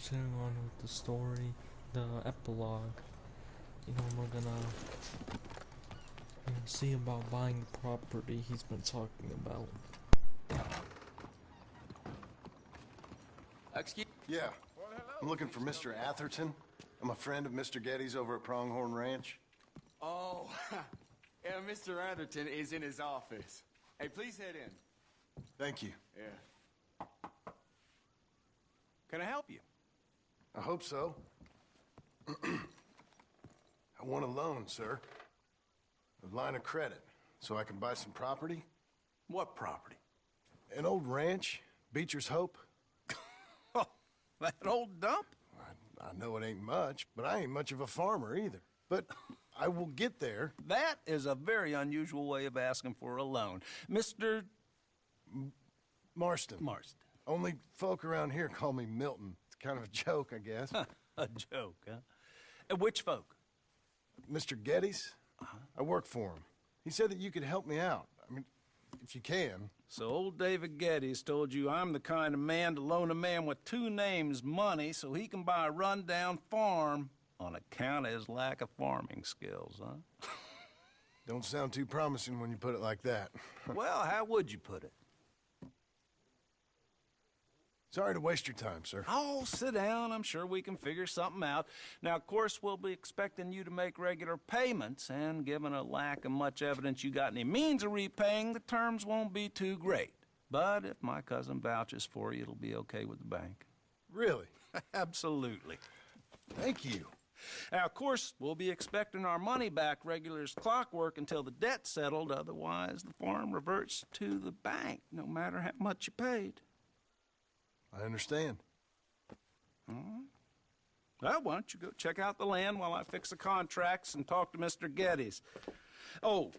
continuing on with the story, the epilogue. We're gonna see about buying the property he's been talking about. Excuse? Yeah. I'm looking for Mr. Atherton. I'm a friend of Mr. Getty's over at Pronghorn Ranch. Oh, yeah, Mr. Atherton is in his office. Hey, please head in. Thank you. Yeah. Can I help you? I hope so. I want a loan, sir. A line of credit, so I can buy some property. What property? An old ranch, Beecher's Hope. Oh, that old dump? I know it ain't much, but I ain't much of a farmer either. But I will get there. That is a very unusual way of asking for a loan. Mr. Marston. Marston. Only folk around here call me Milton. It's kind of a joke, I guess. A joke, huh? And which folk? Mr. Getty's? I work for him. He said that you could help me out. I mean, if you can. So old David Geddes told you I'm the kind of man to loan a man with two names money so he can buy a rundown farm on account of his lack of farming skills, huh? Don't sound too promising when you put it like that. Well, how would you put it? Sorry to waste your time, sir. Oh, sit down. I'm sure we can figure something out. Now, of course, we'll be expecting you to make regular payments, and given a lack of much evidence you got any means of repaying, the terms won't be too great. But if my cousin vouches for you, it'll be okay with the bank. Really? Absolutely. Thank you. Now, of course, we'll be expecting our money back regular as clockwork until the debt's settled. Otherwise, the farm reverts to the bank, no matter how much you paid. I understand. Well, why don't you go check out the land while I fix the contracts and talk to Mr. Geddes. Oh,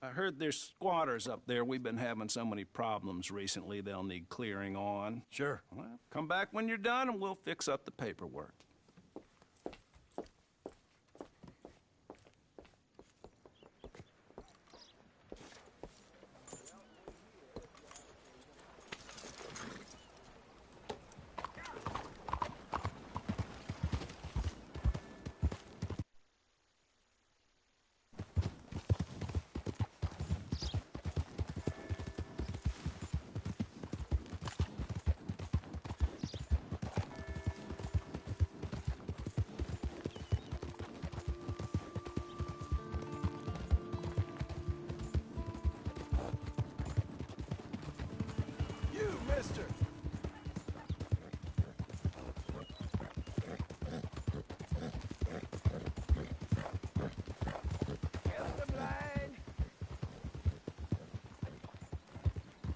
I heard there's squatters up there. We've been having so many problems recently they'll need clearing on. Sure. Well, come back when you're done and we'll fix up the paperwork. You, mister! Help the blind!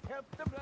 Help the blind!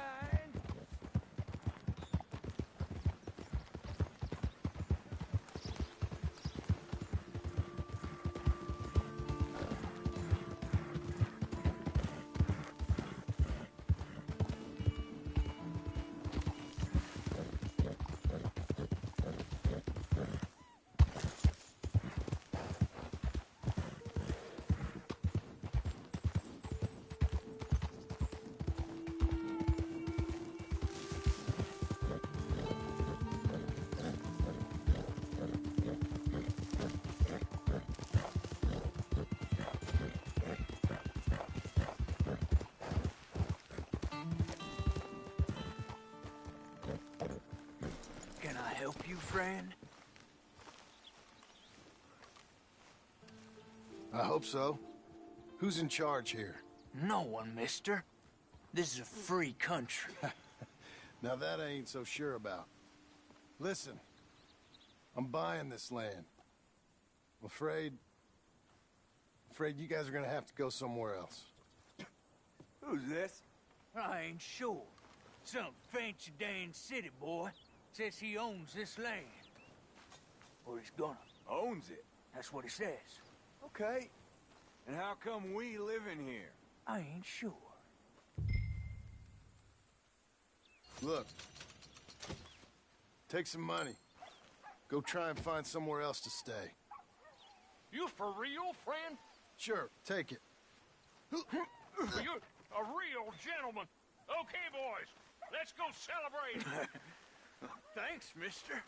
Can I help you, friend? I hope so. Who's in charge here? No one, mister. This is a free country. Now that I ain't so sure about. Listen, I'm buying this land. I'm afraid you guys are gonna have to go somewhere else. Who's this? I ain't sure. Some fancy Dan city boy says he owns this land. Or he's gonna. Owns it. That's what he says. Okay. And how come we live in here? I ain't sure. Look, take some money. Go try and find somewhere else to stay. You for real, friend? Sure, take it. You a real gentleman. Okay, boys, let's go celebrate. Thanks, mister.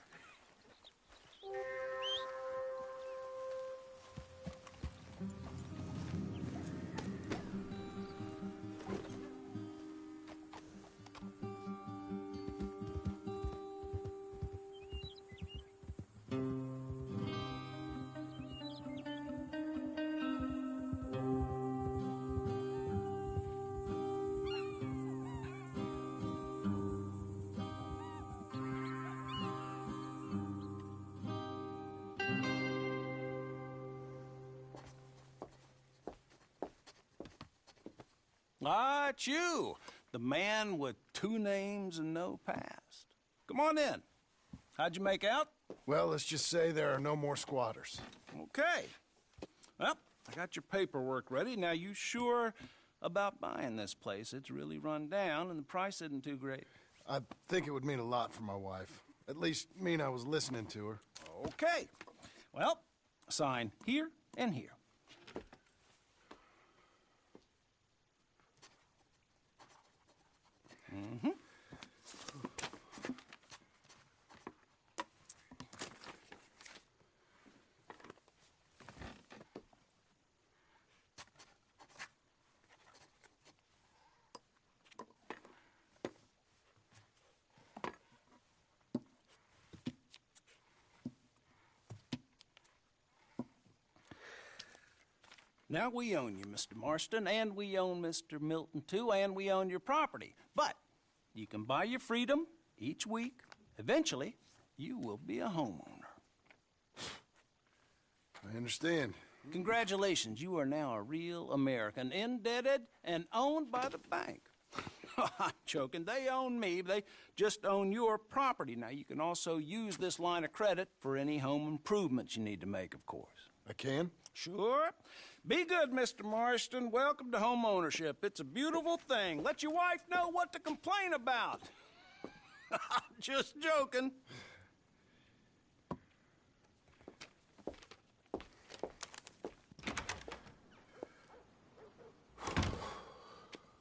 Ah, it's you, the man with 2 names and no past. Come on in. How'd you make out? Well, let's just say there are no more squatters. Okay. Well, I got your paperwork ready. Now, you sure about buying this place? It's really run down, and the price isn't too great. I think it would mean a lot for my wife. At least mean I was listening to her. Okay. Well, sign here and here. Mm-hmm. Now we own you, Mr. Marston, and we own Mr. Milton, too, and we own your property. But you can buy your freedom each week. Eventually, you will be a homeowner. I understand. Congratulations, you are now a real American, indebted and owned by the bank. I'm joking. They own me. They just own your property. Now, you can also use this line of credit for any home improvements you need to make, of course. I can? Sure. Be good, Mr. Marston. Welcome to home ownership. It's a beautiful thing. Let your wife know what to complain about. Just joking.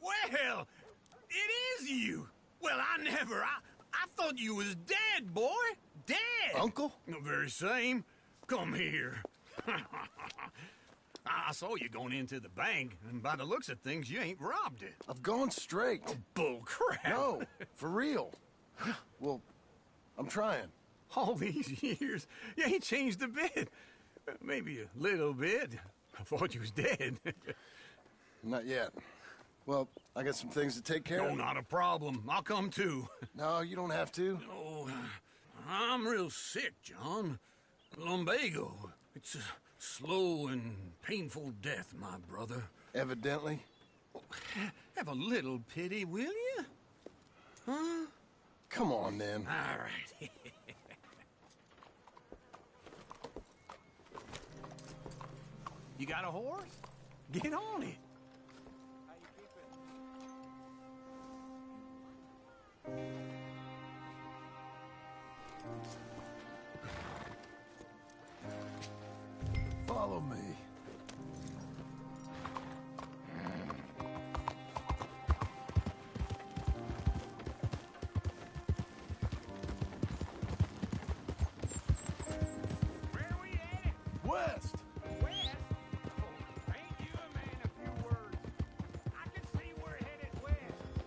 Well, it is you. Well, I thought you was dead, boy. Dead. Uncle? The very same. Come here. I saw you going into the bank, and by the looks of things, you ain't robbed it. I've gone straight. Bull crap. No, for real. Well, I'm trying. All these years, you ain't changed a bit. Maybe a little bit. I thought you was dead. Not yet. Well, I got some things to take care No, of. not a problem. I'll come too. No, you don't have to. Oh, I'm real sick, John. Lumbago. It's a slow and painful death, my brother. Evidently. Have a little pity, will you? Huh? Come on, then. All right. You got a horse? Get on it. Follow me. Where are we at? West! West? Oh, ain't you a man of few words? I can see we're headed west.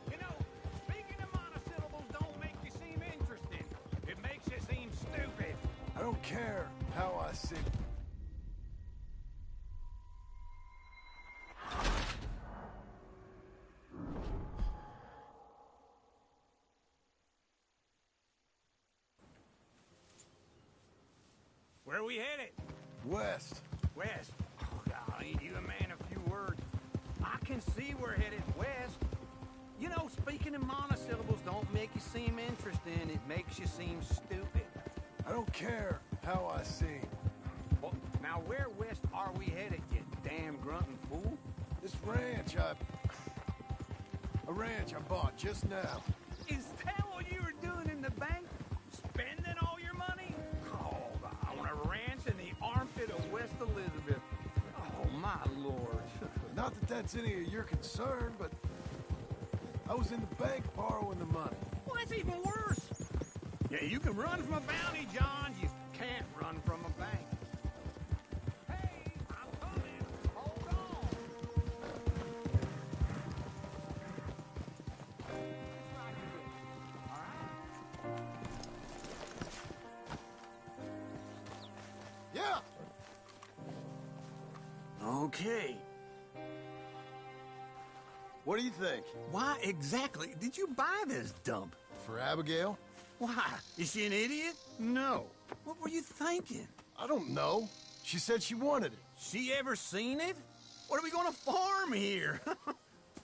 You know, speaking of monosyllables don't make you seem interesting. It makes you seem stupid. I don't care how I see. Where are we headed? West. West. Oh, God, ain't you a man of few words? I can see we're headed west. You know, speaking in monosyllables don't make you seem interesting. It makes you seem stupid. I don't care how I see. Well, now, where west are we headed, you damn grunting fool? This ranch a ranch I bought just now. Is that what you were doing in the bank? Spending all your money? Oh, I want a ranch in the armpit of West Elizabeth. Oh, my Lord. Not that that's any of your concern, but I was in the bank borrowing the money. Well, that's even worse. Yeah, you can run from a bounty, John. You can't run Okay. What do you think? Why exactly did you buy this dump? For Abigail? Why? Is she an idiot? No. What were you thinking? I don't know. She said she wanted it. She ever seen it? What are we gonna farm here?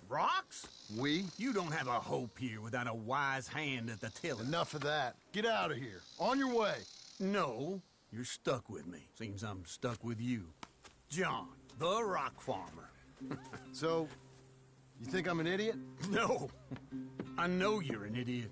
Rocks? We? You don't have a hope here without a wise hand at the tiller. Enough of that. Get out of here. On your way. No, you're stuck with me. Seems I'm stuck with you. John, the rock farmer. So, you think I'm an idiot? No, I know you're an idiot.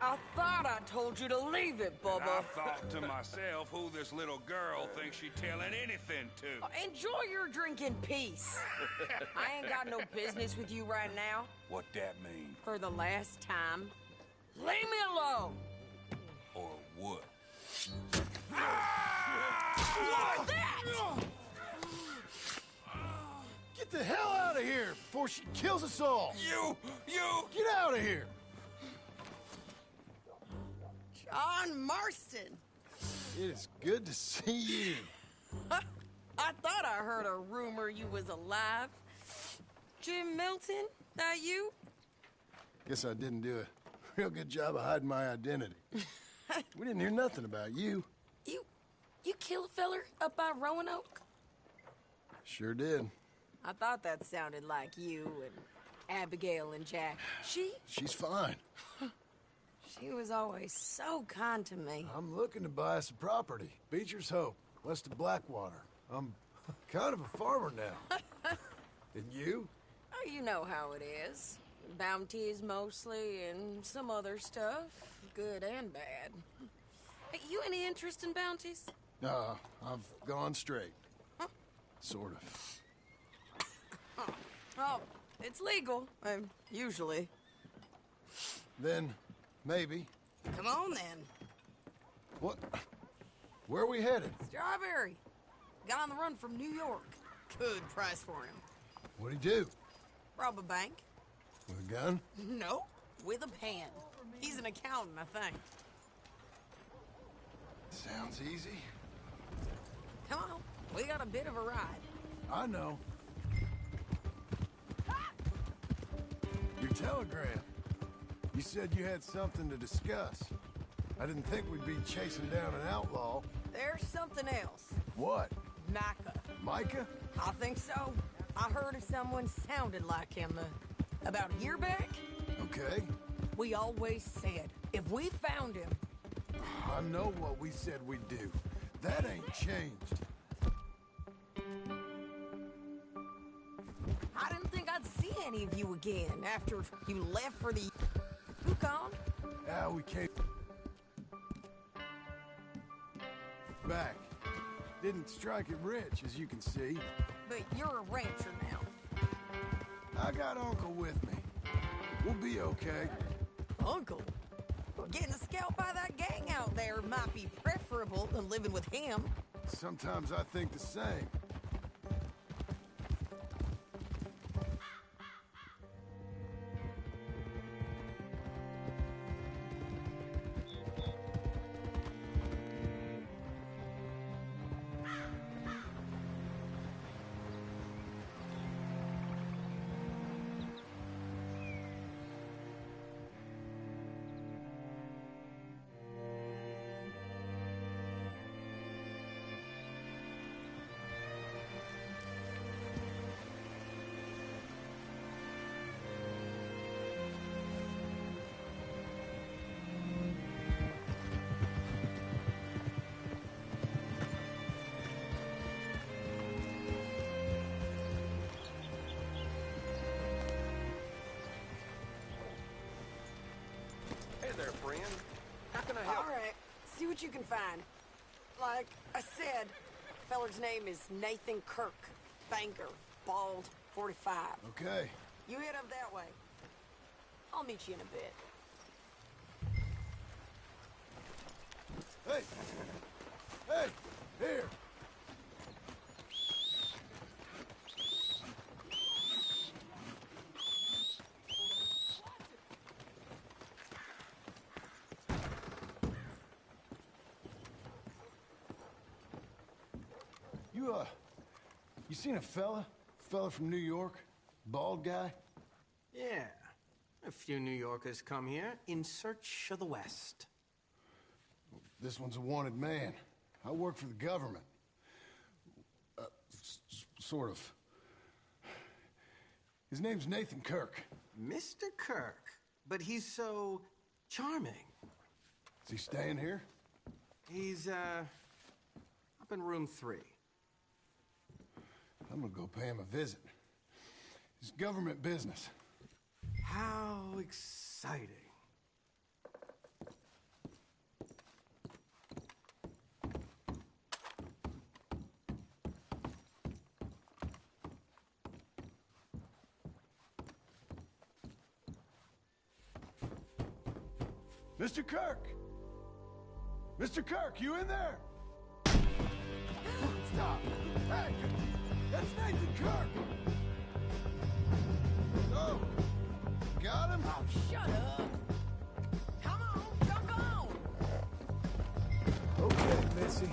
I thought I told you to leave it, I Bubba. thought to myself who this little girl thinks she telling anything to. Enjoy your drink in peace. I ain't got no business with you right now. What that mean? For the last time, leave me alone. Or what? What's that? Get the hell out of here before she kills us all! You! Get out of here! John Marston. It is good to see you. I thought I heard a rumor you was alive. Jim Milton, that you? Guess I didn't do a real good job of hiding my identity. We didn't hear nothing about you. You killed a feller up by Roanoke? Sure did. I thought that sounded like you and Abigail and Jack. She's fine. She was always so kind to me. I'm looking to buy us a property. Beecher's Hope, west of Blackwater. I'm kind of a farmer now. And you? Oh, you know how it is. Bounties mostly, and some other stuff, good and bad. Hey, you any interest in bounties? I've gone straight. Sort of. Oh, it's legal, usually. Then, maybe. Come on, then. What? Where are we headed? Strawberry. Got on the run from New York. Good price for him. What'd he do? Rob a bank? With a gun? No, with a pen. He's an accountant, I think. Sounds easy. Come on, we got a bit of a ride. I know. Your telegram. You said you had something to discuss. I didn't think we'd be chasing down an outlaw. There's something else. What? Micah. Micah? I think so. I heard of someone sounded like him about a year back. Okay. We always said, if we found him... I know what we said we'd do. That ain't changed. I didn't think I'd see any of you again after you left for the... Who gone? Now we came... back. Didn't strike it rich, as you can see. But you're a rancher now. I got Uncle with me. We'll be okay. Uncle? Well, getting scalped by that gang out there might be preferable than living with him. Sometimes I think the same. There, friend. How can I help? All right, see what you can find. Like I said, feller's name is Nathan Kirk. Banker, bald, 45. Okay. You head up that way. I'll meet you in a bit. Hey! Hey! Here! You seen a fella? Fella from New York? Bald guy? Yeah. A few New Yorkers come here in search of the West. This one's a wanted man. I work for the government. Sort of. His name's Nathan Kirk. Mr. Kirk? But he's so charming. Is he staying here? He's, up in room 3. I'm gonna go pay him a visit. It's government business. How exciting. Mr. Kirk! Mr. Kirk, you in there? Stop! Hey! That's Nathan Kirk! Oh! Got him? Oh, shut up! Come on, jump on! Okay, Missy.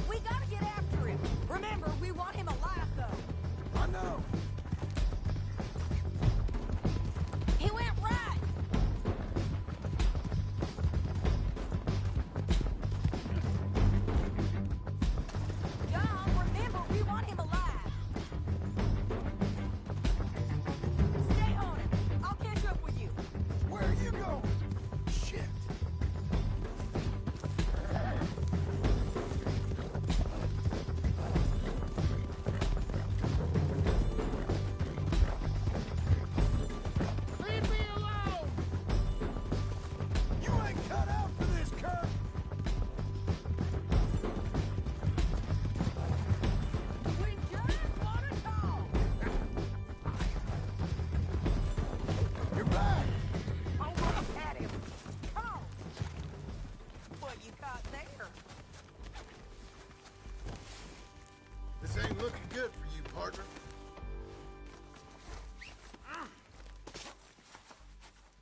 We gotta get after him. Remember, we want him alive, though. I know. He went right! Dom, remember, we want him alive. Stay on him. I'll catch up with you. Where are you going? Shit.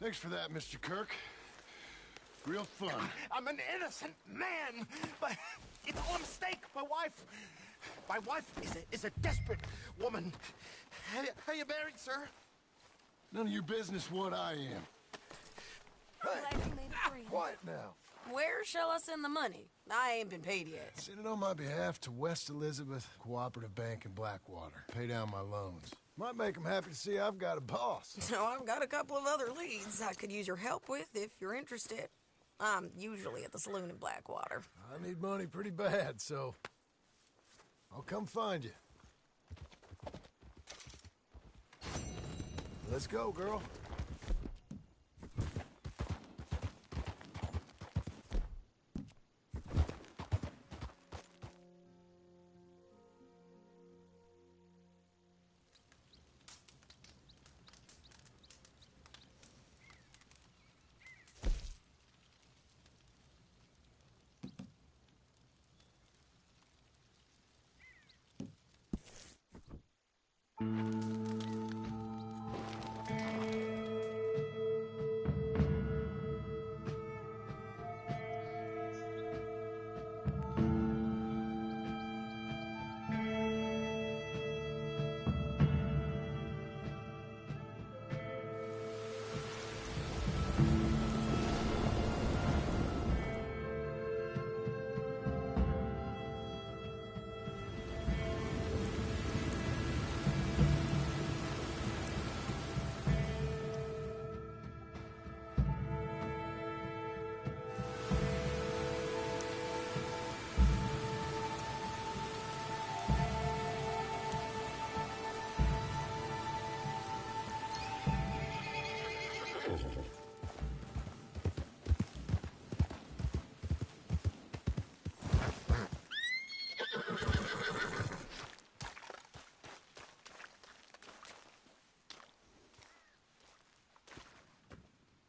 Thanks for that, Mr. Kirk. Real fun. I'm an innocent man, but it's all a mistake. My wife is a desperate woman. How you married, sir? None of your business what I am. Glad you made it free. Quiet now. Where shall I send the money? I ain't been paid yet. Send it on my behalf to West Elizabeth Cooperative Bank in Blackwater. Pay down my loans. Might make them happy to see I've got a boss. So I've got a couple of other leads I could use your help with if you're interested. I'm usually at the saloon in Blackwater. I need money pretty bad, so I'll come find you. Let's go, girl.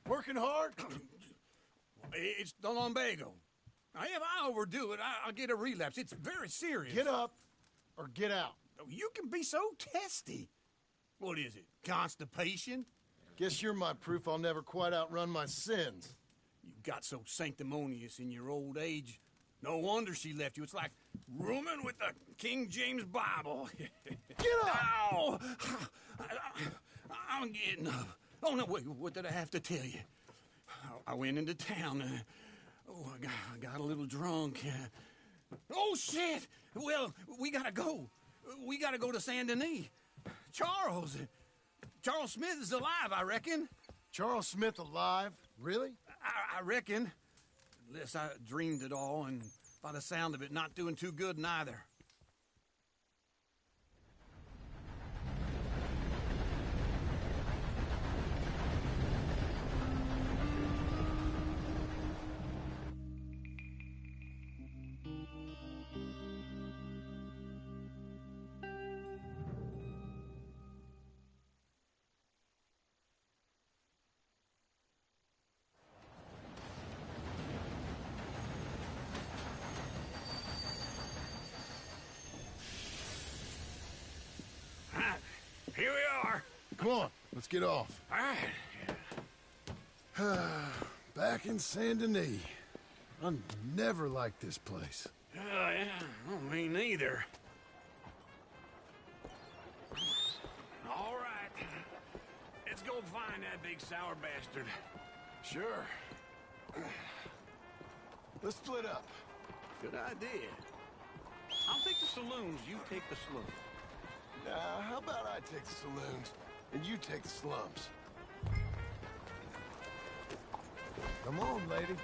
Working hard? It's the lumbago. Now, if I overdo it, I'll get a relapse. It's very serious. Get up or get out. You can be so testy. What is it, constipation? Guess you're my proof I'll never quite outrun my sins. You got so sanctimonious in your old age. No wonder she left you. It's like rooming with the King James Bible. Get up! Ow! I'm getting up. Oh, no, wait, what did I have to tell you? I went into town. I got a little drunk. Oh, shit! Well, we gotta go. We gotta go to Saint Denis. Charles Smith is alive, I reckon. Charles Smith alive? Really? I reckon. Unless I dreamed it all, and by the sound of it, not doing too good neither. Here we are. Come on, let's get off. All right. Back in Saint Denis. I never liked this place. Yeah, oh, me neither. All right. Let's go find that big sour bastard. Sure. Let's split up. Good idea. I'll take the saloons, you take the slums. How about I take the saloons and you take the slums? Come on, lady.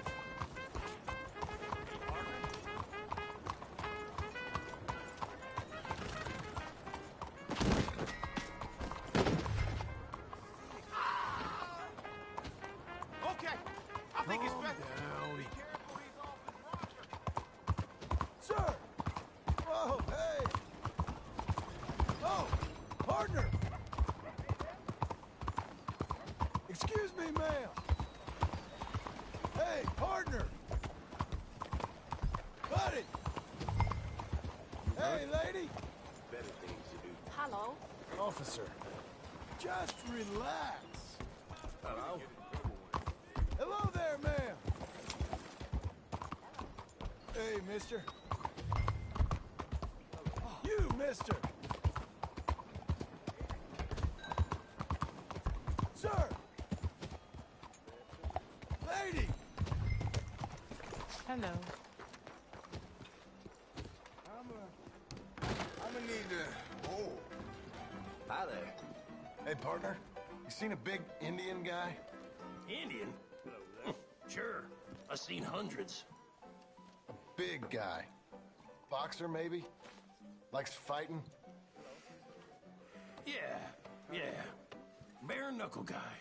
Okay, I think it's Calm better. down. Be careful, he's awful drunk. Sir! Oh, hey! Oh, partner! Excuse me, ma'am. Hey, partner! Buddy! Hey, lady! Hello. Officer, just relax. Hello? Hey, mister. You, mister. Sir. Lady. Hello. I'm gonna need oh. Hi there. Hey, partner. You seen a big Indian guy? Indian? Sure. I've seen hundreds. A big guy. Boxer, maybe? Likes fighting? Yeah. Bare knuckle guy.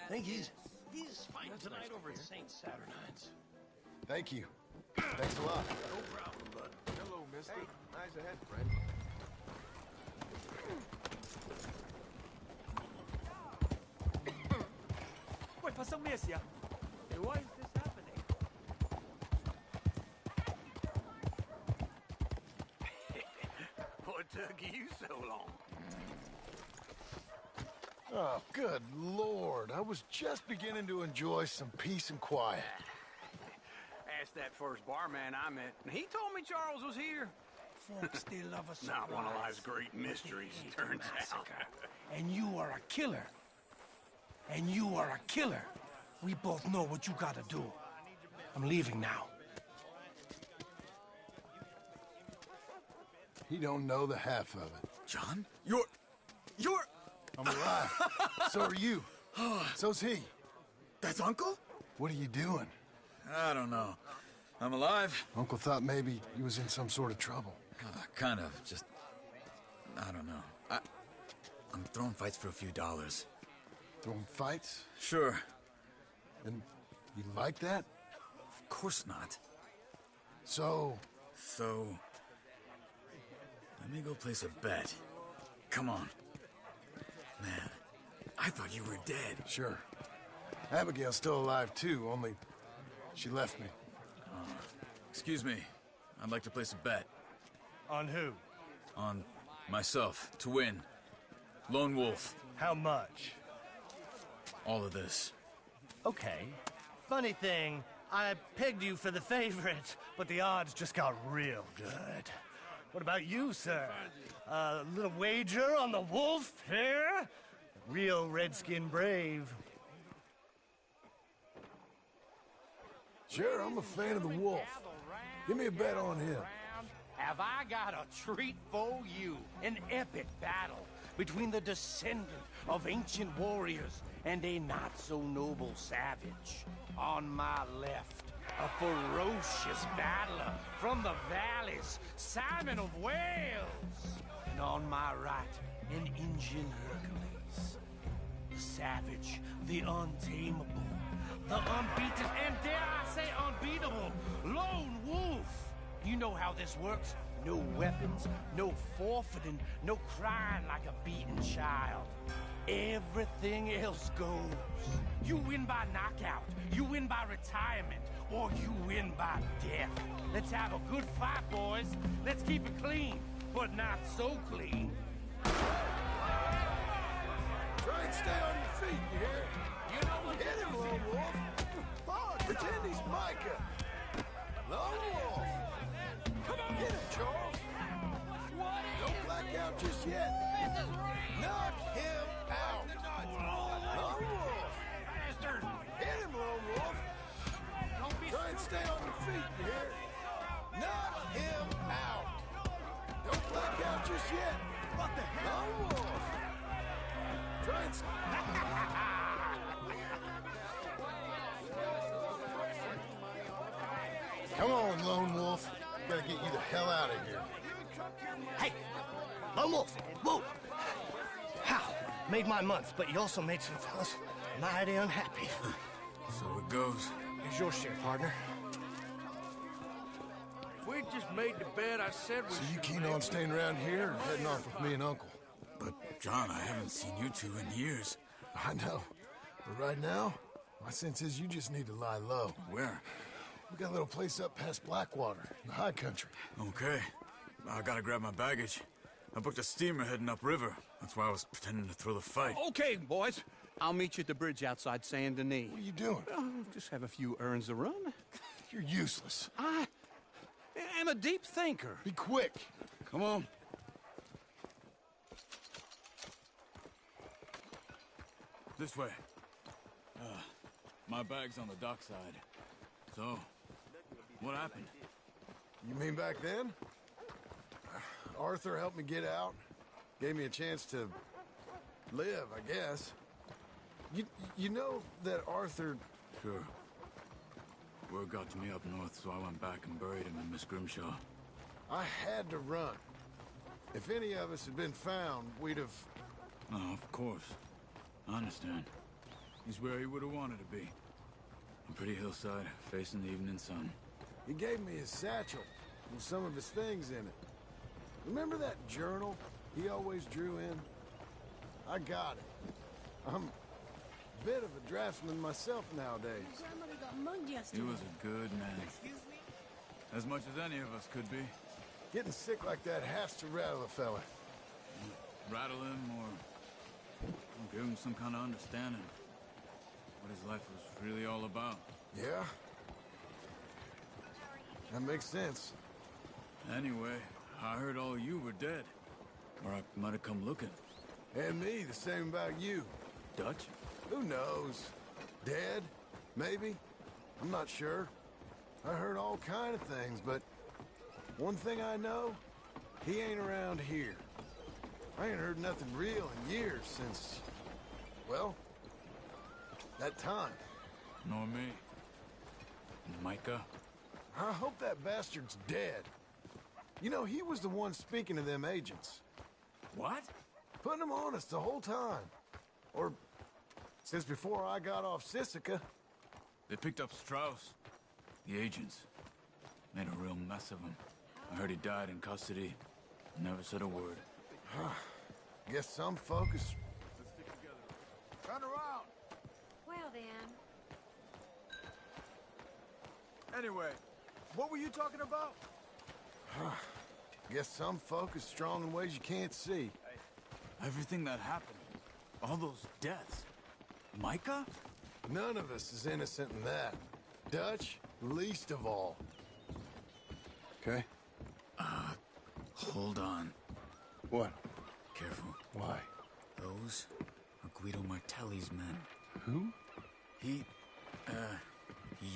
Think he's fighting tonight over at St. Saturnine's. Thank you. Thanks a lot. No problem, bud. Hello, mister. Hey, nice ahead, friend. Wait, 發生咩事啊? Why is this happening? What took you so long? Oh, good Lord. I was just beginning to enjoy some peace and quiet. Asked that first barman I met, and he told me Charles was here. Folks, they love a surprise. Not one of life's great mysteries, turns out. And you are a killer. And you are a killer. We both know what you gotta do. I'm leaving now. He don't know the half of it. John? You're... I'm alive. So are you. So's he. That's Uncle? What are you doing? I don't know. I'm alive. Uncle thought maybe he was in some sort of trouble. Kind of. Just... I don't know. I'm throwing fights for a few dollars. Throwing fights? Sure. And you like that? Of course not. So... So... Let me go place a bet. Come on. Man, I thought you were dead. Sure. Abigail's still alive, too, only she left me. Excuse me. I'd like to place a bet. On who? On myself, to win. Lone Wolf. How much? All of this. Okay. Funny thing, I pegged you for the favorite, but the odds just got real good. What about you, sir? A little wager on the wolf here? Real redskin brave. Sure, I'm a fan of the wolf. Give me a bet on him. Have I got a treat for you? An epic battle between the descendant of ancient warriors and a not-so-noble savage. On my left, a ferocious battler from the valleys, Simon of Wales. And on my right, an Indian Hercules. The savage, the untamable, the unbeaten, and dare I say unbeatable, Lone Wolf. You know how this works. No weapons, no forfeiting, no crying like a beaten child. Everything else goes. You win by knockout, you win by retirement, or you win by death. Let's have a good fight, boys. Let's keep it clean, but not so clean. Try and stay on your feet, you hear? You know what? Hit him, Lone Wolf. Come on, pretend he's Micah. Lone Wolf. Come on. Get him, Charles. Don't black out just yet. Knock him out. Lone Wolf. Hit him, Lone Wolf. Try and stay on your feet, you hear? Knock him out. Don't black out just yet. What the hell? Lone Wolf. Try and... Come on, Lone Wolf. Gotta get you the hell out of here. Hey! Lone Wolf! Whoa! How? Made my month, but you also made some fellas mighty unhappy. So it goes. Here's your share, partner. If we just made the bet I said we So you should keen make, on staying around here or heading off with me and Uncle? But, John, I haven't seen you two in years. I know. But right now, my sense is you just need to lie low. Where? We got a little place up past Blackwater, in the high country. Okay. I gotta grab my baggage. I booked a steamer heading upriver. That's why I was pretending to throw the fight. Okay, boys. I'll meet you at the bridge outside Saint Denis. What are you doing? Oh, just have a few errands to run. You're useless. am a deep thinker. Be quick. Come on. This way. My bag's on the dockside. So, what happened? You mean back then? Arthur helped me get out. Gave me a chance to live, I guess. You know that Arthur... Sure. Word got to me up north, so I went back and buried him in Miss Grimshaw. I had to run. If any of us had been found, we'd have... Oh, of course. I understand. He's where he would have wanted to be. A pretty hillside, facing the evening sun. He gave me his satchel with some of his things in it. Remember that journal he always drew in? I got it. I'm a bit of a draftsman myself nowadays. Grandmother got mugged yesterday. He was a good man. As much as any of us could be. Getting sick like that has to rattle a fella. Rattle him or give him some kind of understanding. What his life was really all about. Yeah? That makes sense. Anyway, I heard all you were dead. Or I might have come looking. And me, the same about you. Dutch? Who knows? Dead? Maybe? I'm not sure. I heard all kind of things, but one thing I know, he ain't around here. I ain't heard nothing real in years since, well, that time. Nor me. Micah? I hope that bastard's dead. You know, he was the one speaking to them agents. What? Putting them on us the whole time. Or since before I got off Sisika. They picked up Strauss. The agents. Made a real mess of him. I heard he died in custody. Never said a word. Guess some focus. Turn around. Well then. Anyway, what were you talking about? Guess some folk is strong in ways you can't see. Everything that happened. All those deaths. Micah? None of us is innocent in that. Dutch, least of all. Okay? Hold on. What? Careful. Why? Those are Guido Martelli's men. Who? He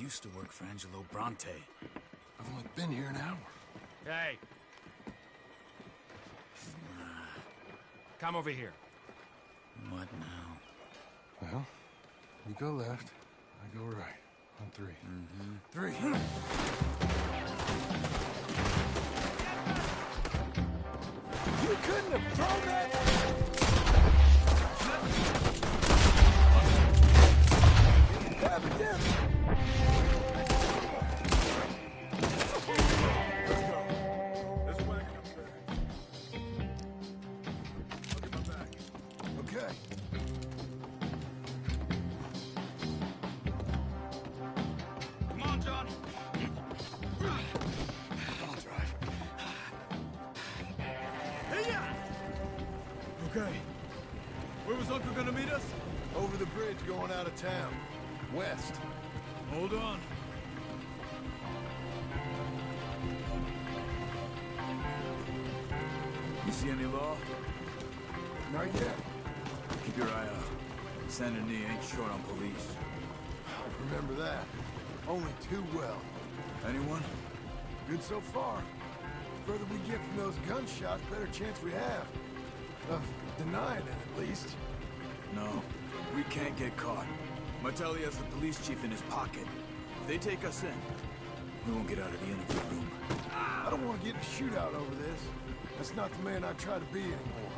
used to work for Angelo Bronte. I've only been here an hour. Hey. Come over here. What now? Well, you go left, I go right. On three. Three. You couldn't have thrown that! Have it down! Let's go. This wagon up there. I'll get my bag. Okay. Come on, John. I'll drive. Okay. Where was Uncle gonna meet us? Over the bridge going out of town. West. Hold on. You see any law? Not yet. Keep your eye out. Saint Denis ain't short on police. I remember that. Only too well. Anyone? Good so far. Further we get from those gunshots, better chance we have. Of denying it, at least. No. We can't get caught. Martelli has the police chief in his pocket. If they take us in, we won't get out of the interview room. I don't want to get in a shootout over this. That's not the man I try to be anymore.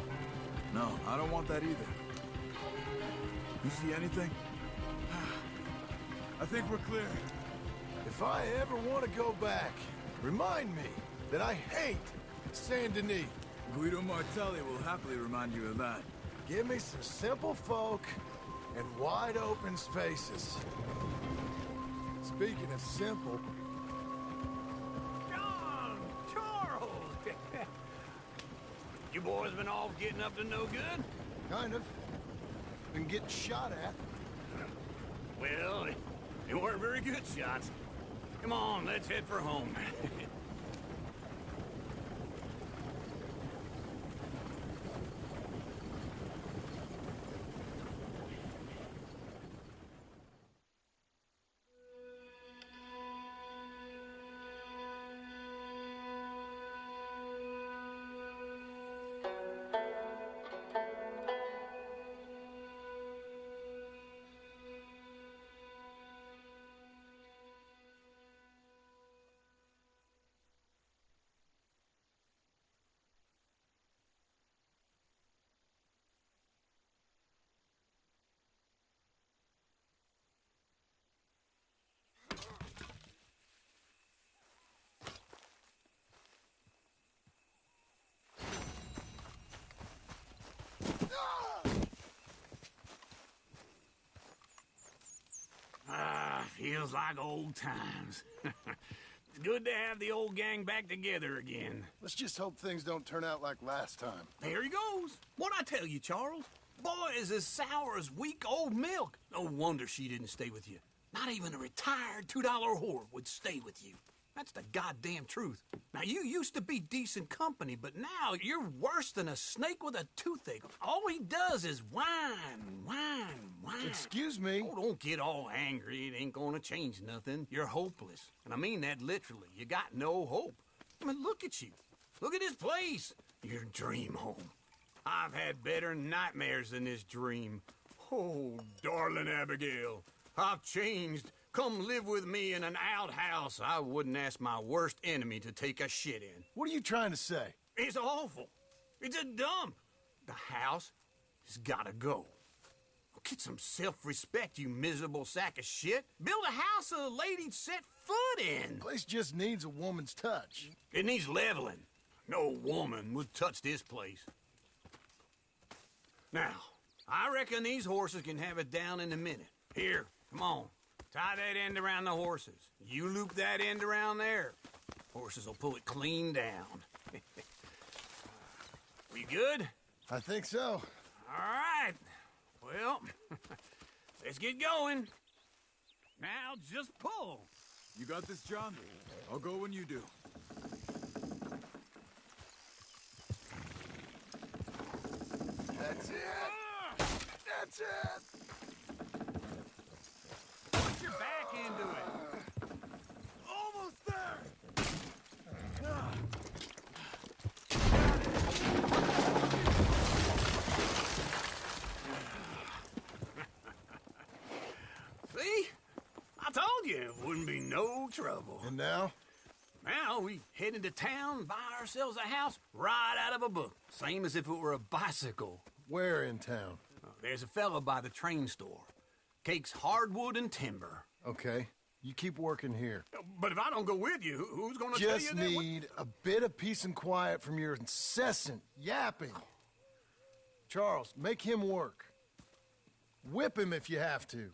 No, I don't want that either. You see anything? I think we're clear. If I ever want to go back, remind me that I hate Saint Denis. Guido Martelli will happily remind you of that. Give me some simple folk and wide open spaces. Speaking of simple... John! Charles! You boys been all getting up to no good? Kind of. Been getting shot at. Well, they weren't very good shots. Come on, let's head for home. feels like old times. It's good to have the old gang back together again. Let's just hope things don't turn out like last time. There he goes. What'd I tell you, Charles? Boy is as sour as weak old milk. No wonder she didn't stay with you. Not even a retired $2 whore would stay with you. That's the goddamn truth. Now, you used to be decent company, but now you're worse than a snake with a toothache. All he does is whine. Excuse me? Oh, don't get all angry. It ain't gonna change nothing. You're hopeless. And I mean that literally. You got no hope. I mean, look at you. Look at this place. Your dream home. I've had better nightmares than this dream. Oh, darling Abigail, I've changed. Come live with me in an outhouse I wouldn't ask my worst enemy to take a shit in. What are you trying to say? It's awful. It's a dump. The house has gotta go. Get some self-respect, you miserable sack of shit. Build a house a lady'd set foot in. Place just needs a woman's touch. It needs leveling. No woman would touch this place. Now, I reckon these horses can have it down in a minute. Here, come on. Tie that end around the horses. You loop that end around there. Horses will pull it clean down. We good? I think so. All right. Well, let's get going. Now just pull. You got this, John? I'll go when you do. That's it! That's it! Put your back into it. Almost there! See? I told you it wouldn't be no trouble. And now? Now we head into town, buy ourselves a house right out of a book. Same as if it were a bicycle. Where in town? There's a fella by the train store. Cakes hardwood and timber. Okay. You keep working here. But if I don't go with you, who's gonna tell you Just that? need a bit of peace and quiet from your incessant yapping. Charles, make him work. Whip him if you have to.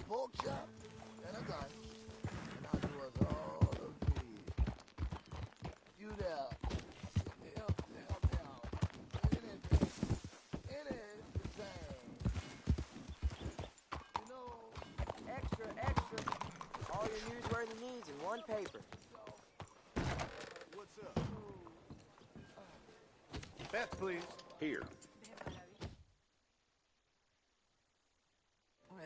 Pork chop and a gun, and I'll do us all a feed. You there, help out. It is the same. You know, Extra. All your newsworthy needs in one paper. What's up? Bets, please. Here.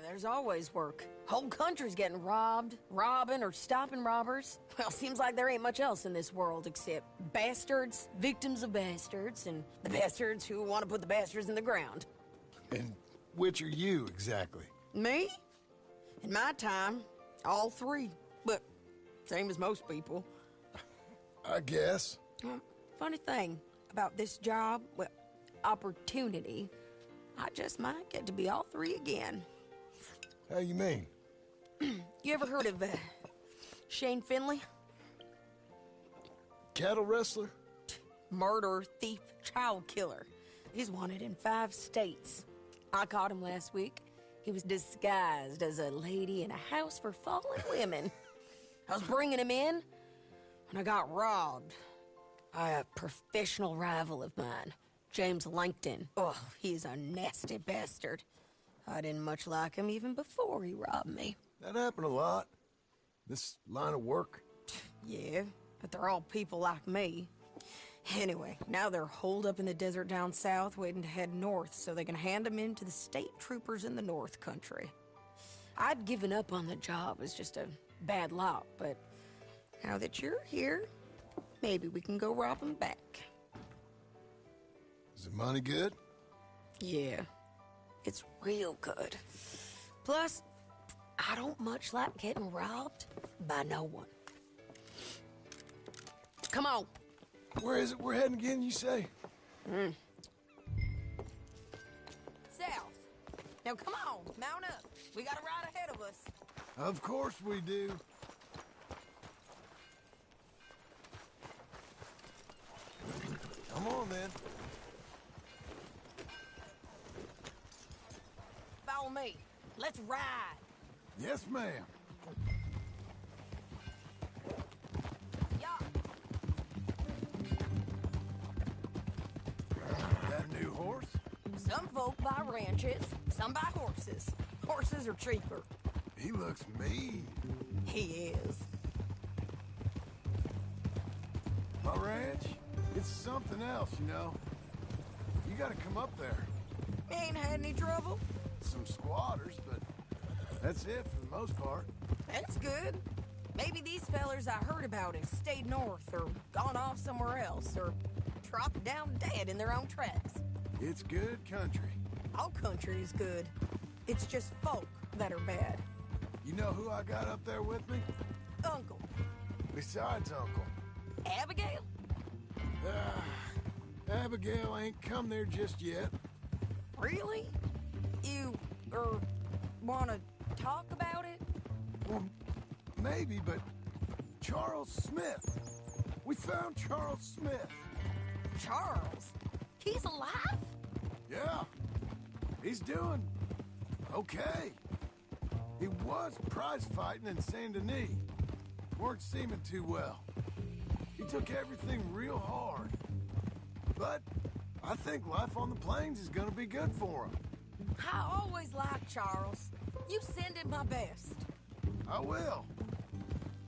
There's always work. Whole country's getting robbed, robbing, or stopping robbers. Well, seems like there ain't much else in this world except bastards, victims of bastards, and the bastards who want to put the bastards in the ground. And which are you, exactly? Me? In my time, all three. But same as most people. I guess. Funny thing about this job, well, opportunity, I just might get to be all three again. How you mean? You ever heard of Shane Finley? cattle rustler? Murderer, thief, child killer. He's wanted in 5 states. I caught him last week. He was disguised as a lady in a house for fallen women. I was bringing him in, and I got robbed by a professional rival of mine, James Langton. Oh, he's a nasty bastard. I didn't much like him even before he robbed me. That happened a lot. This line of work. Yeah, but they're all people like me. Anyway, now they're holed up in the desert down south, waiting to head north so they can hand them in to the state troopers in the north country. I'd given up on the job as just a bad lot, but now that you're here, maybe we can go rob them back. Is the money good? Yeah, it's real good. Plus, I don't much like getting robbed by no one. Come on. Where is it we're heading again, you say? South. Now come on, mount up. We got a ride ahead of us. Of course we do. Come on, then. Follow me. Let's ride. Yes, ma'am. That a new horse? Some folk buy ranches, some buy horses. Horses are cheaper. He looks mean. He is. My ranch? It's something else, you know. You gotta come up there. Ain't had any trouble? Some squatters, but that's it for the most part. That's good. Maybe these fellers I heard about have stayed north or gone off somewhere else or dropped down dead in their own tracks. It's good country. All country is good. It's just folk that are bad. You know who I got up there with me? Uncle. Besides Uncle. Abigail? Abigail ain't come there just yet. Really? You, wanna talk about it? Well, maybe, but Charles Smith. We found Charles Smith. Charles? He's alive? Yeah. He's doing okay. He was prize fighting in Saint Denis. Weren't seeming too well. He took everything real hard. But I think life on the plains is gonna be good for him. I always liked Charles. You send him my best. I will.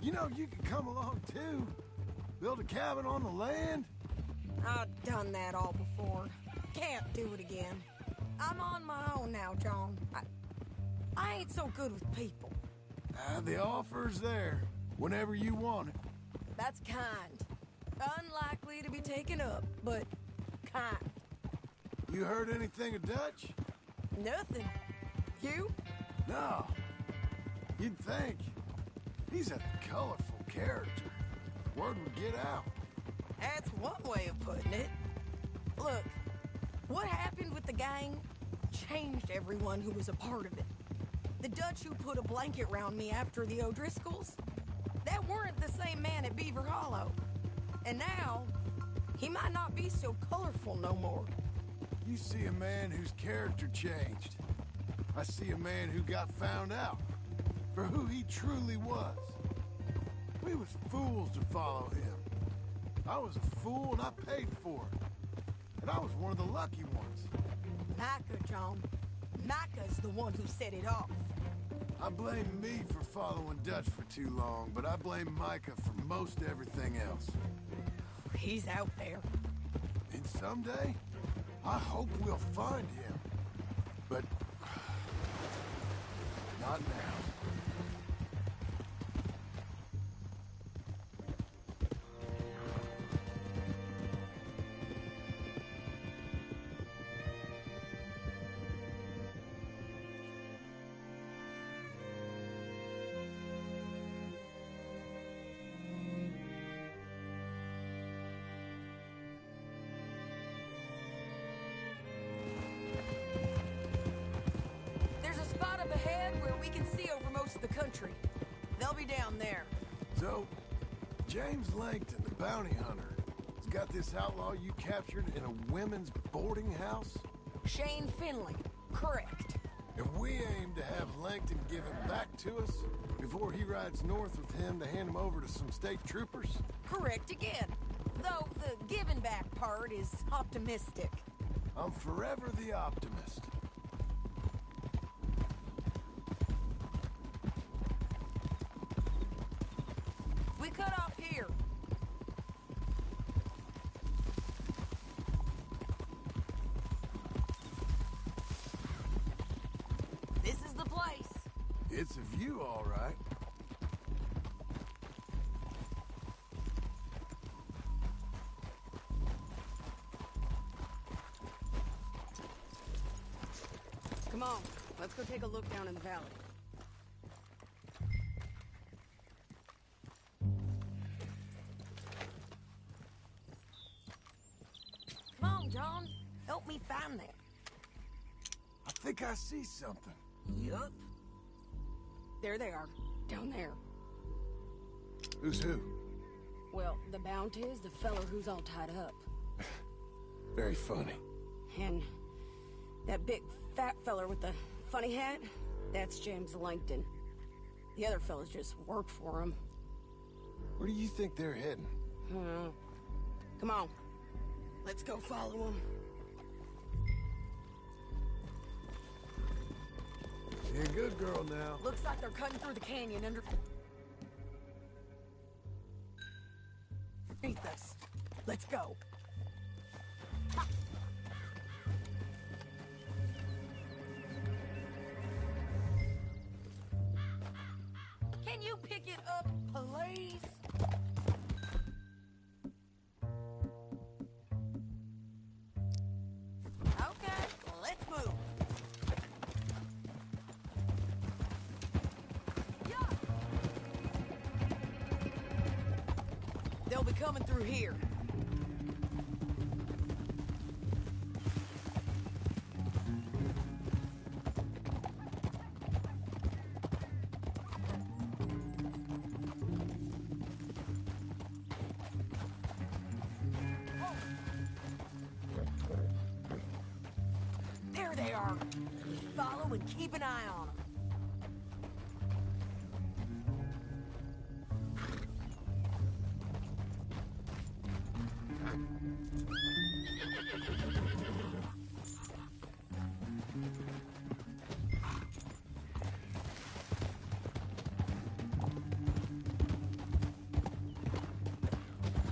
You know, you could come along too. Build a cabin on the land. I've done that all before. Can't do it again. I'm on my own now, John. I ain't so good with people. The offer's there, whenever you want it. That's kind. Unlikely to be taken up, but kind. You heard anything of Dutch? Nothing. You? No. You'd think. He's a colorful character. Word would get out. That's one way of putting it. Look, what happened with the gang changed everyone who was a part of it. The Dutch who put a blanket round me after the O'Driscolls, that weren't the same man at Beaver Hollow. And now, he might not be so colorful no more. You see a man whose character changed. I see a man who got found out for who he truly was. We was fools to follow him. I was a fool and I paid for it. And I was one of the lucky ones. Micah, John. Micah's the one who set it off. I blame me for following Dutch for too long, but I blame Micah for most everything else. He's out there. And someday, I hope we'll find him. But not now. The country. They'll be down there. So, James Langton, the bounty hunter. He's got this outlaw you captured in a women's boarding house? Shane Finley. Correct. And we aim to have Langton give him back to us before he rides north with him to hand him over to some state troopers? Correct again. Though the giving back part is optimistic. I'm forever the optimist. We cut off here. This is the place. It's a view, all right. Come on, let's go take a look down in the valley. Come on, John. Help me find them. I think I see something. Yup. There they are, down there. Who's who? Well, the bounty is the feller who's all tied up. Very funny. And that big fat feller with the funny hat, that's James Langton. The other fellas just work for him. Where do you think they're heading? Come on. Let's go follow them. You're a good girl now. Looks like they're cutting through the canyon underneath us. Let's go. Can you pick it up, please? Okay, let's move. They'll be coming through here. There they are. Follow and keep an eye on them.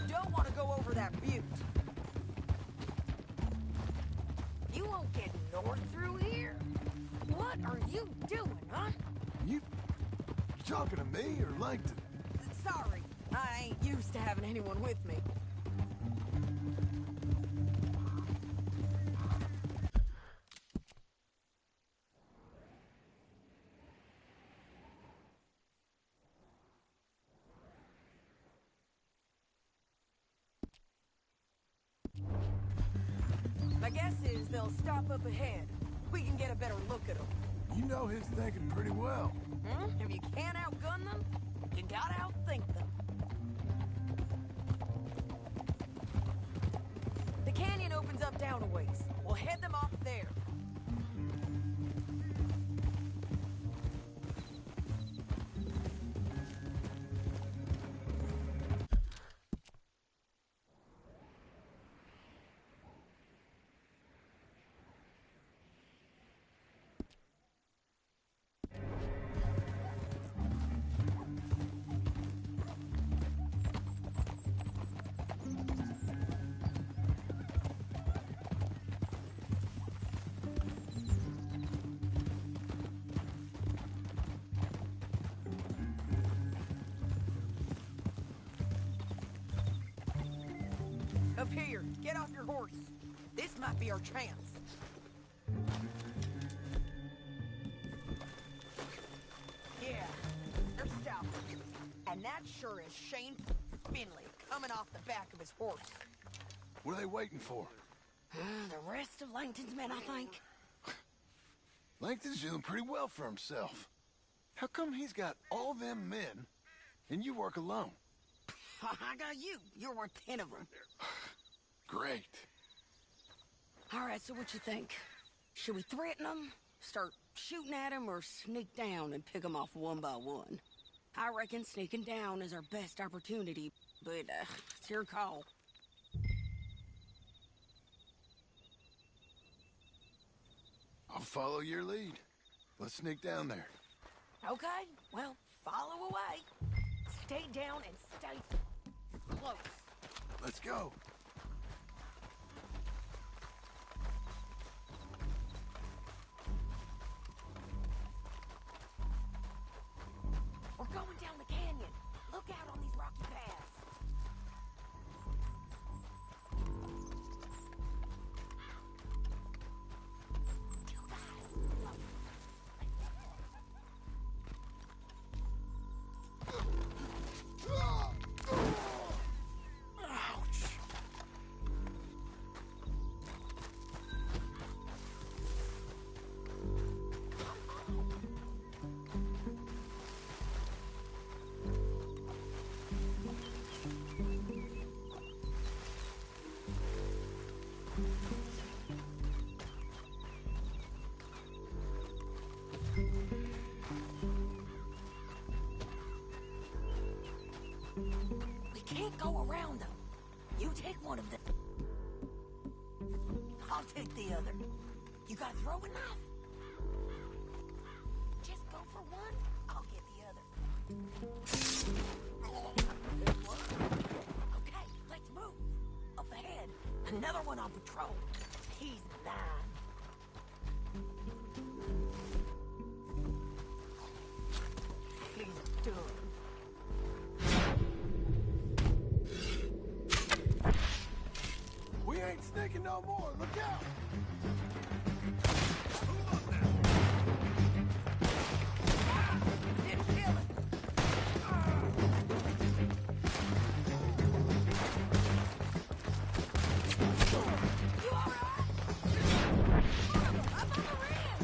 Don't want to go over that butte. You won't get north through here? What are you doing, huh? You talking to me or Langton? Sorry, I ain't used to having anyone with me. My guess is they'll stop up ahead. We can get a better look at them. You know his thinking pretty well. If you can't outgun them, you gotta outthink them. The canyon opens up down a ways. We'll head them off there. Up here, get off your horse. This might be our chance. Yeah, they're stopping. And that sure is Shane Finley coming off the back of his horse. What are they waiting for? The rest of Langton's men, I think. Langton's doing pretty well for himself. How come he's got all them men and you work alone? I got you. You're worth 10 of them. Great. All right, so what you think? Should we threaten them, start shooting at them, or sneak down and pick them off one by one? I reckon sneaking down is our best opportunity, but it's your call. I'll follow your lead. Let's sneak down there. Okay, well, follow away. Stay down and stay close. Let's go. We're going down the canyon. Look out on these rocky paths. Can't go around them. You take one of them. I'll take the other. You got throwing knife? Just go for one, I'll get the other. Okay, let's move. Up ahead, another one on patrol. He's mine. He's done. We ain't sneaking no more. Look out! Didn't feel it. You all right? Up on the rim.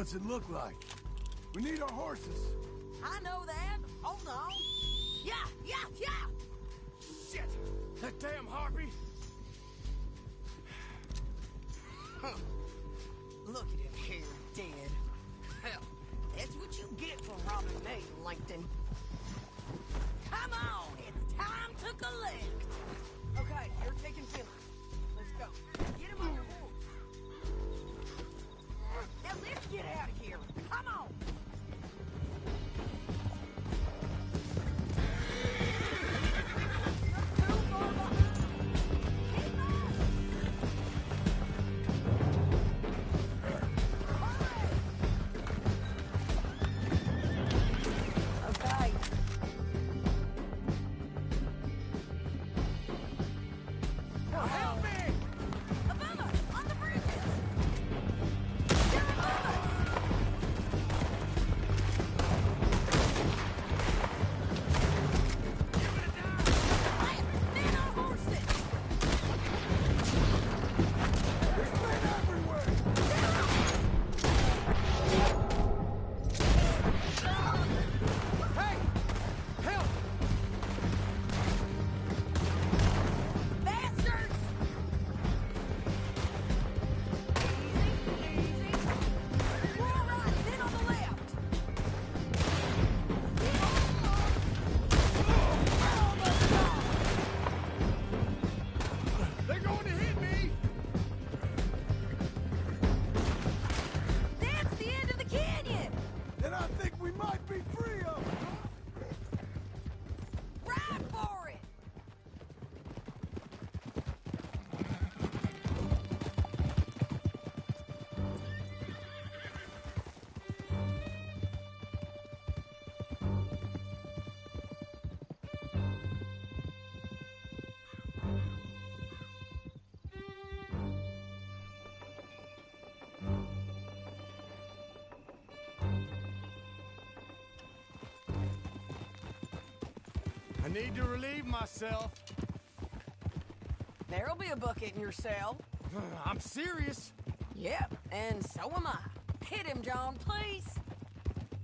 What's it look like? We need our horses. I know that. Hold on. Yeah! Shit! That damn harpy! Look at him here, dead. Hell, that's what you get for robbing me, Langton. Come on, it's time to collect. Okay, you're taking Finley. Let's go. Get him on your horse. Now let's get out of here. Come on. I need to relieve myself. There'll be a bucket in your cell. I'm serious. Yep, and so am I. Hit him, John, please.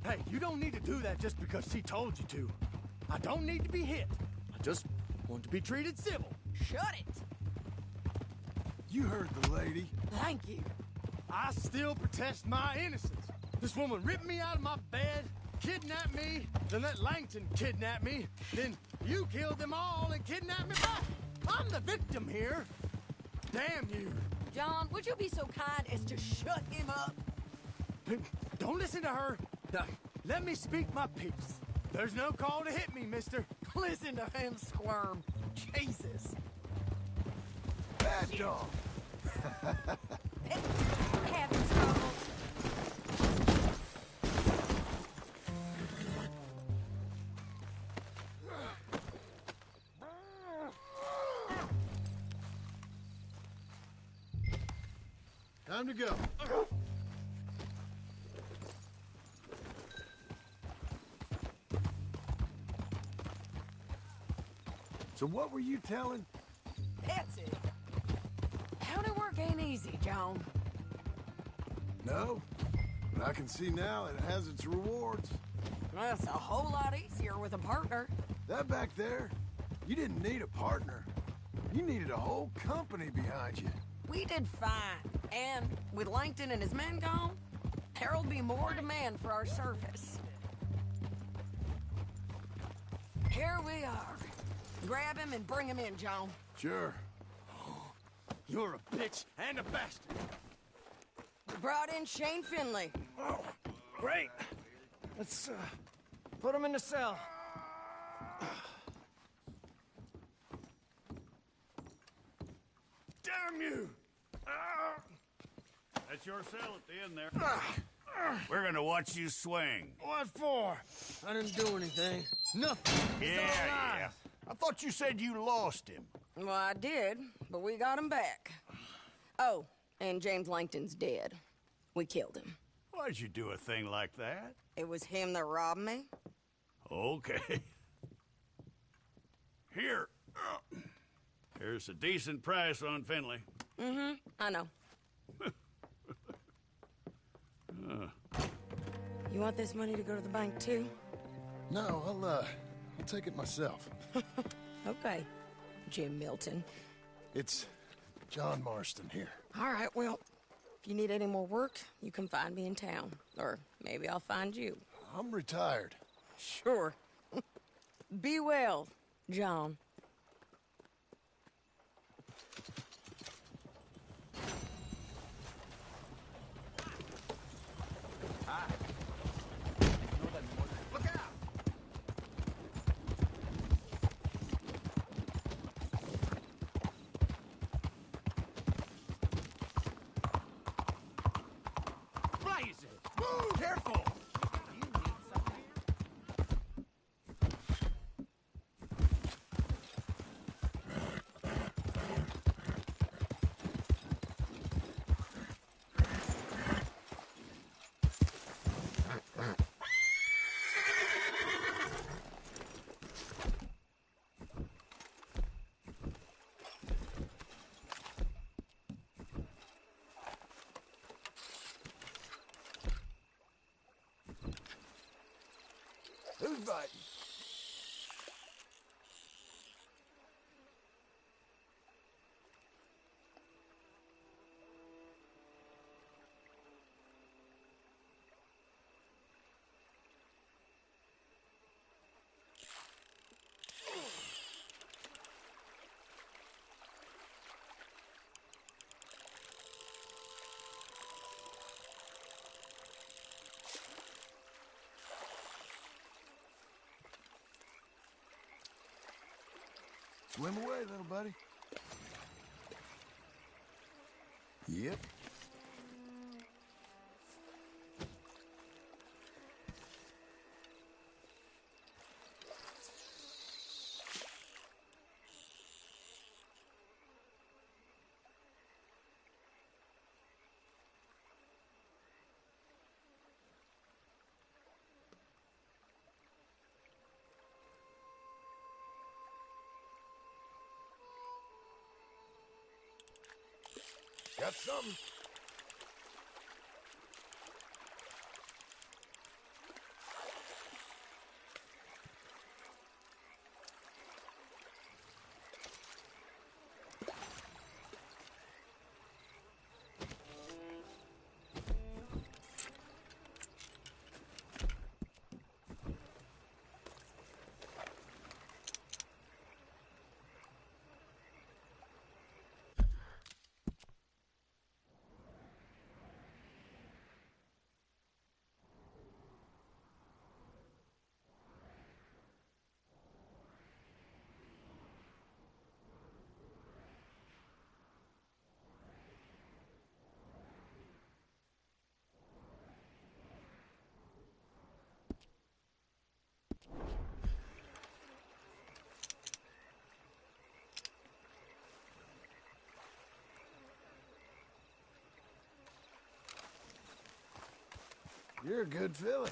Hey, you don't need to do that just because she told you to. I don't need to be hit. I just want to be treated civil. Shut it. You heard the lady. Thank you. I still protest my innocence. This woman ripped me out of my bed, kidnapped me, then let Langton kidnap me, then you killed them all and kidnapped me back. I'm the victim here. Damn you. John, would you be so kind as to shut him up? Don't listen to her. Now, let me speak my piece. There's no call to hit me, mister. Listen to him squirm. Jesus. Bad dog. Having trouble. Time to go. So what were you telling? That's it. County work ain't easy, John. No, but I can see now it has its rewards. Well, it's a whole lot easier with a partner. That back there, you didn't need a partner. You needed a whole company behind you. We did fine. And with Langton and his men gone, there'll be more demand for our service. Here we are. Grab him and bring him in, John. Sure. You're a bitch and a bastard. Brought in Shane Finley. Oh, great. Let's put him in the cell. Damn you! That's your cell at the end there. We're gonna watch you swing. What for? I didn't do anything. Nothing. It's all Yeah. lies. I thought you said you lost him. Well, I did, but we got him back. Oh, and James Langton's dead. We killed him. Why'd you do a thing like that? It was him that robbed me. Okay. Here. Here's a decent price on Finley. Mm-hmm, I know. You want this money to go to the bank, too? No, I'll take it myself. Okay, Jim Milton. It's John Marston here. All right, well, if you need any more work, you can find me in town. Or maybe I'll find you. I'm retired. Sure. Be well, John. Look out! Blazes! Move! Careful! Who's biting? Swim away, little buddy. Yep. Got something. You're a good filly.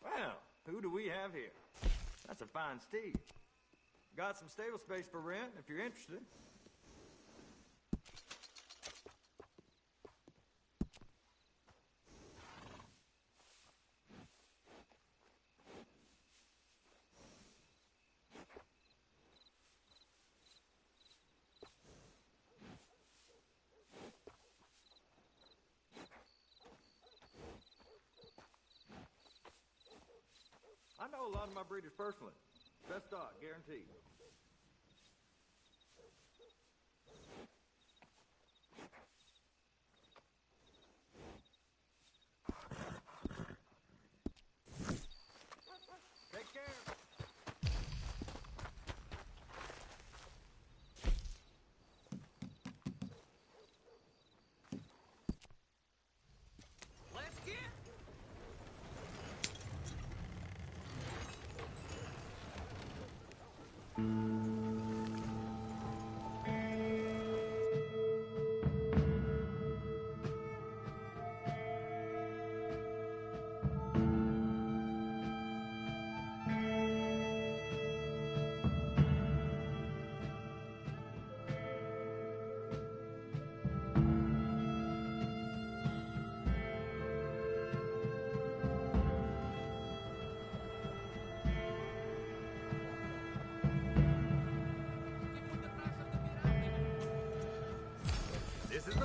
Well, who do we have here? That's a fine steed. Got some stable space for rent if you're interested. I know a lot of my breeders personally. Best dog, guaranteed. Take care. Let's get.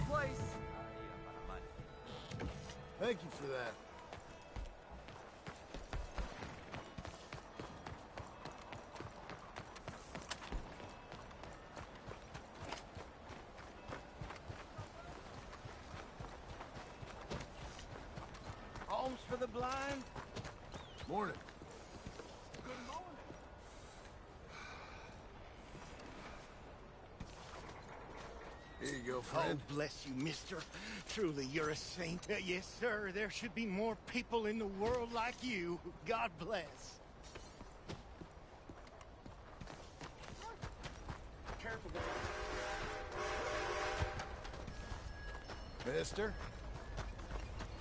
place. Thank you for that. Homes for the blind? Morning. Good morning. Here you go, friend. Oh, bless you, mister. Truly, you're a saint. Yes, sir. There should be more people in the world like you. God bless. Careful, Mister.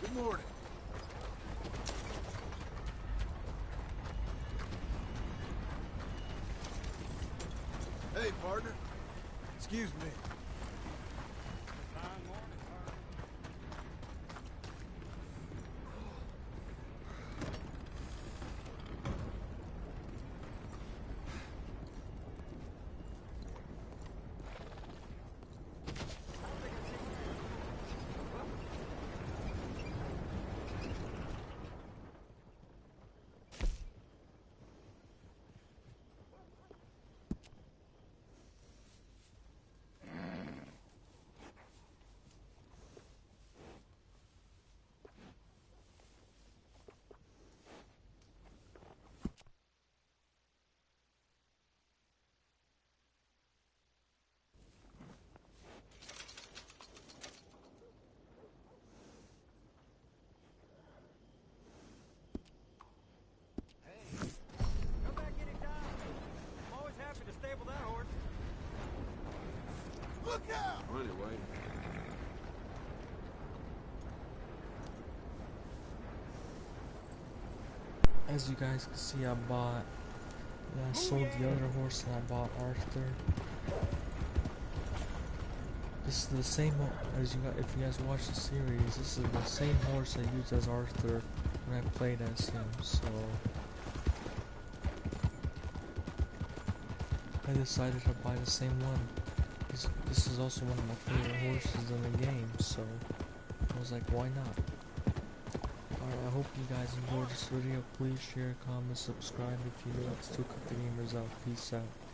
Good morning. Hey, partner. Excuse me. Come back anytime. I'm always happy to stable that horse. Look out! Anyway. As you guys can see, I sold the other horse and I bought Arthur. This is the same, as you guys, if you guys watch the series, this is the same horse I used as Arthur when I played as him, so I decided to buy the same one. This is also one of my favorite horses in the game, so I was like, why not? Alright, I hope you guys enjoyed this video. Please share, comment, subscribe if you're new. Let's Two Cook the Gamers out. Peace out.